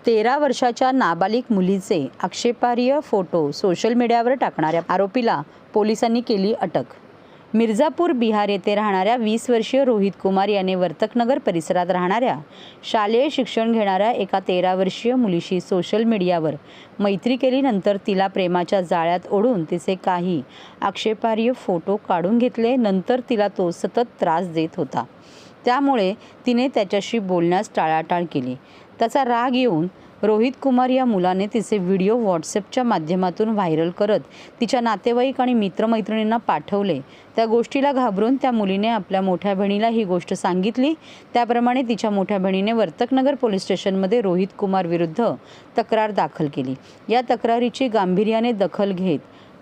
13 वर्षाच्या नाबालिग मुलीचे आक्षेपार्ह फोटो सोशल मीडियावर टाकणाऱ्या आरोपीला पोलिसांनी केली अटक. मिर्झापूर बिहार येथे राहणाऱ्या 20 वर्षीय रोहित कुमार याने वर्तकनगर परिसरात राहणाऱ्या शालेय शिक्षण घेणाऱ्या एका 13 वर्षीय मुलीशी सोशल मीडियावर मैत्री केली. नंतर तिला प्रेमाच्या जाळ्यात ओढून तिचे काही आक्षेपार्ह फोटो काढून घेतले. नंतर तिला तो सतत त्रास देत होता, त्यामुळे तिने त्याच्याशी बोलण्यास टाळाटाळ केली. त्याचा राग येऊन रोहित कुमार या मुलाने तिचे व्हिडिओ व्हॉट्सॲपच्या माध्यमातून व्हायरल करत तिच्या नातेवाईक आणि मित्रमैत्रिणींना पाठवले. त्या गोष्टीला घाबरून त्या मुलीने आपल्या मोठ्या बहिणीला ही गोष्ट सांगितली. त्याप्रमाणे तिच्या मोठ्या बहिणीने वर्तकनगर पोलीस स्टेशनमध्ये रोहित कुमार विरुद्ध तक्रार दाखल केली. या तक्रारीची गांभीर्याने दखल घेत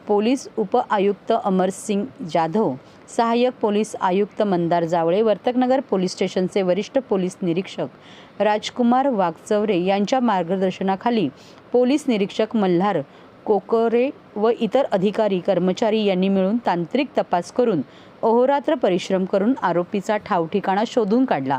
पोलीस उपआयुक्त अमरसिंग जाधव, सहाय्यक पोलीस आयुक्त मंदार जावळे, वर्तकनगर पोलीस स्टेशनचे वरिष्ठ पोलीस निरीक्षक राजकुमार वाघचौरे यांच्या मार्गदर्शनाखाली पोलीस निरीक्षक मल्हार कोकरे व इतर अधिकारी कर्मचारी यांनी मिळून तांत्रिक तपास करून अहोरात्र परिश्रम करून आरोपीचा ठावठिकाणा शोधून काढला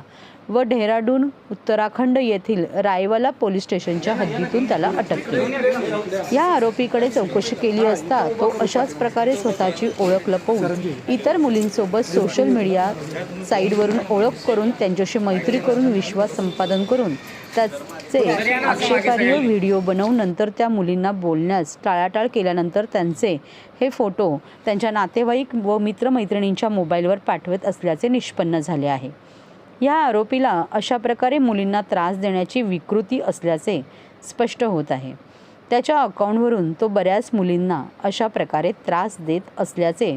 व डेहराडून उत्तराखंड येथील रायवाला पोलीस स्टेशनच्या हद्दीतून त्याला अटक केली. या आरोपीकडे चौकशी केली असता तो अशाच प्रकारे स्वतःची ओळख लपवून इतर मुलींसोबत सोशल मीडिया साईटवरून ओळख करून त्यांच्याशी मैत्री करून विश्वास संपादन करून त्याचे आक्षेपार्ह व्हिडिओ बनवून नंतर त्या मुलींना बोलण्यास टाळाटाळ केल्यानंतर त्यांचे हे फोटो त्यांच्या नातेवाईक व मित्रमैत्रिणींच्या मोबाईलवर पाठवत असल्याचे निष्पन्न झाले आहे. या आरोपीला अशा प्रकारे मुलींना त्रास देण्याची विकृती असल्याचे स्पष्ट होत आहे. त्याच्या अकाउंटवरून तो बऱ्याच मुलींना अशा प्रकारे त्रास देत असल्याचे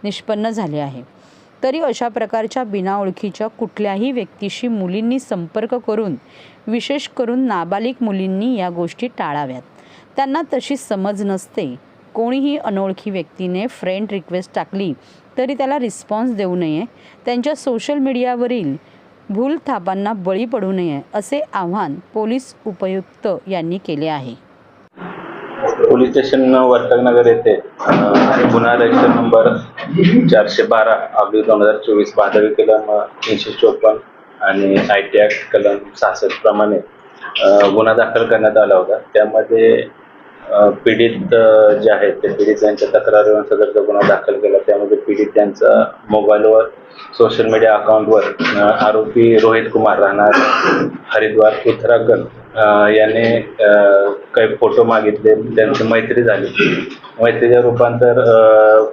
निष्पन्न झाले आहे. तरी अशा प्रकारच्या बिनाओळखीच्या कुठल्याही व्यक्तीशी मुलींनी संपर्क करून, विशेष करून नाबालिग मुलींनी या गोष्टी टाळाव्यात. त्यांना तशी समज नसते. कोणीही अनोळखी व्यक्तीने फ्रेंड रिक्वेस्ट टाकली तरी त्याला रिस्पॉन्स देऊ नये. त्यांच्या सोशल मीडियावरील भूलथापांना बळी पडू नये असे आवाहन पोलीस उपयुक्त यांनी केले आहे. पोलीस स्टेशन वर्तकनगर येथे गुन्हा रजिस्टर नंबर 412/2024 भादवी कलम 354 आणि IT ॲक्ट कलम 66 प्रमाणे गुन्हा दाखल करण्यात आला होता. त्यामध्ये पीडित जे आहेत ते पीडित यांच्या तक्रारीवरून सदरचा गुन्हा दाखल केला. त्यामध्ये पीडित यांचा मोबाईलवर सोशल मीडिया अकाउंटवर आरोपी रोहित कुमार राहणार हरिद्वार उत्तराखंड याने काही फोटो मागितले. त्यांची मैत्री झाली. मैत्रीचं रूपांतर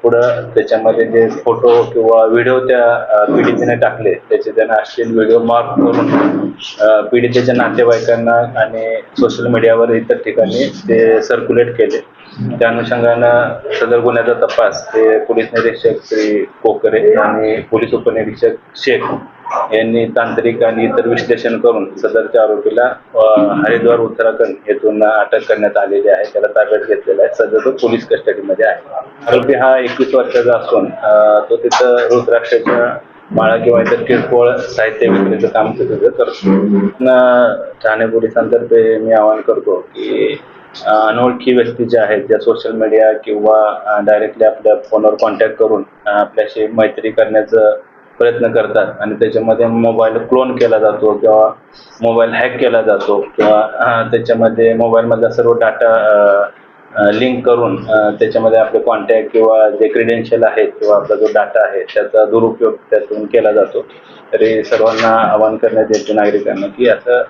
पुढं त्याच्यामध्ये जे फोटो किंवा व्हिडिओ त्या पीडितेने टाकले त्याचे त्यांना अश्लील व्हिडिओ मार्क करून पीडितेच्या नातेवाईकांना आणि सोशल मीडियावर इतर ठिकाणी ते सर्क्युलेट केले. त्या अनुषंगानं सदर गुन्ह्याचा तपास ते पोलीस निरीक्षक श्री कोकरे आणि पोलीस उपनिरीक्षक शेख यांनी तांत्रिक आणि इतर विश्लेषण करून सदरच्या आरोपीला हरिद्वार उत्तराखंड येथून अटक करण्यात आलेली आहे. त्याला ताब्यात घेतलेला आहे. सध्या तो पोलीस कस्टडीमध्ये आहे. आरोपी हा 21 वर्षाचा असून तो तिथं रुद्राक्षाच्या माळा किंवा इतर किरकोळ साहित्य विक्रीचं काम तिथं करतो. ठाणे पोलिसांतर्फे मी आवाहन करतो की अनोळखी व्यक्ती ज्या आहेत त्या सोशल मीडिया किंवा डायरेक्टली आपल्या फोनवर कॉन्टॅक्ट करून आपल्याशी मैत्री करण्याचा प्रयत्न करतात आणि त्याच्यामध्ये मोबाईल क्लोन केला जातो किंवा मोबाईल हॅक केला जातो किंवा त्याच्यामध्ये मोबाईलमधला सर्व डाटा लिंक करून त्याच्यामध्ये आपले कॉन्टॅक्ट किंवा जे क्रेडेन्शियल आहेत किंवा आपला जो डाटा आहे त्याचा दुरुपयोग त्यातून केला जातो. तरी सर्वांना आवाहन करण्यात येते नागरिकांना की असं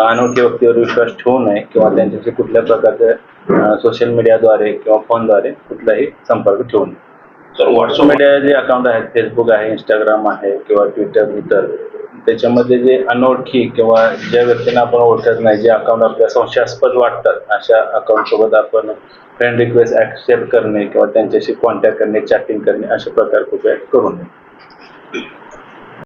अनोळखी व्यक्तीवर विश्वास ठेवू नये किंवा त्यांच्याशी कुठल्या प्रकारचे सोशल मीडियाद्वारे किंवा फोनद्वारे कुठलाही संपर्क ठेवू नये. तर व्हॉट्सअप मीडिया जे अकाउंट आहेत, फेसबुक आहे, इंस्टाग्राम आहे किंवा ट्विटर इतर, त्याच्यामध्ये जे अनोळखी किंवा ज्या व्यक्तींना आपण ओळखत नाही, जे अकाउंट आपल्या संशयास्पद वाटतात अशा अकाउंटसोबत आपण फ्रेंड रिक्वेस्ट ॲक्सेप्ट करणे किंवा त्यांच्याशी कॉन्टॅक्ट करणे, चॅटिंग करणे अशा प्रकार कृपया करू नये.